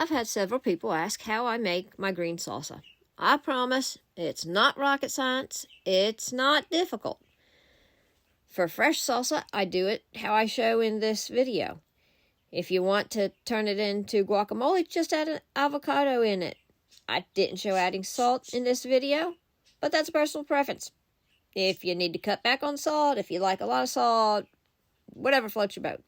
I've had several people ask how I make my green salsa. I promise it's not rocket science. It's not difficult. For fresh salsa, I do it how I show in this video. If you want to turn it into guacamole, just add an avocado in it. I didn't show adding salt in this video, but that's a personal preference. If you need to cut back on salt, if you like a lot of salt, whatever floats your boat.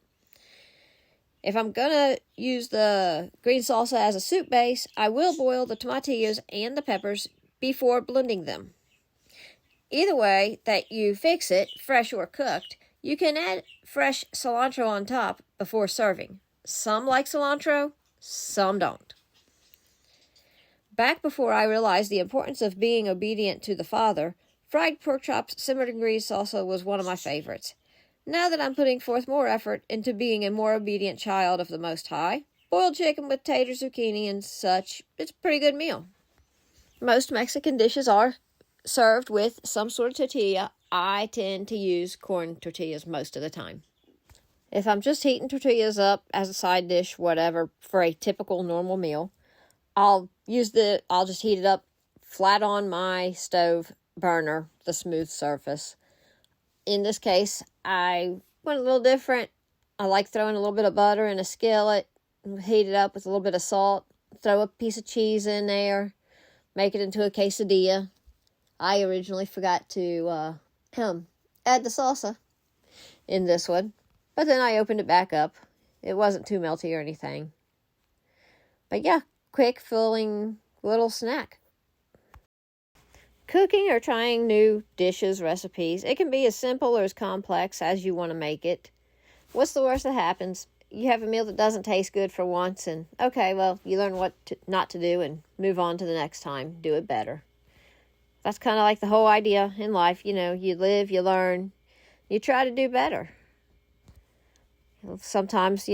If I'm going to use the green salsa as a soup base, I will boil the tomatillos and the peppers before blending them. Either way that you fix it, fresh or cooked, you can add fresh cilantro on top before serving. Some like cilantro, some don't. Back before I realized the importance of being obedient to the Father, fried pork chops simmered in green salsa was one of my favorites. Now that I'm putting forth more effort into being a more obedient child of the Most High, boiled chicken with tater, zucchini, and such, it's a pretty good meal. Most Mexican dishes are served with some sort of tortilla. I tend to use corn tortillas most of the time. If I'm just heating tortillas up as a side dish, whatever, for a typical normal meal, I'll just heat it up flat on my stove burner, the smooth surface. In this case, I went a little different. I like throwing a little bit of butter in a skillet, heat it up with a little bit of salt, throw a piece of cheese in there, make it into a quesadilla. I originally forgot to add the salsa in this one, but then I opened it back up. It wasn't too melty or anything. But yeah, quick, filling little snack. Cooking or trying new dishes, recipes, it can be as simple or as complex as you want to make it. What's the worst that happens? You have a meal that doesn't taste good for once, and okay, well, you learn what not to do and move on to the next time. Do it better. That's kind of like the whole idea in life. You live, you learn, you try to do better. Sometimes,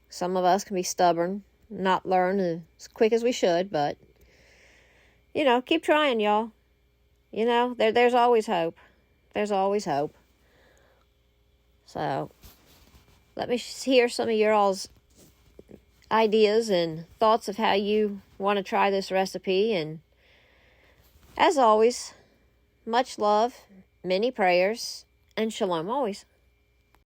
some of us can be stubborn, not learn as quick as we should, but, keep trying, y'all. There's always hope. There's always hope. So, let me hear some of your all's ideas and thoughts of how you want to try this recipe. And as always, much love, many prayers, and shalom always.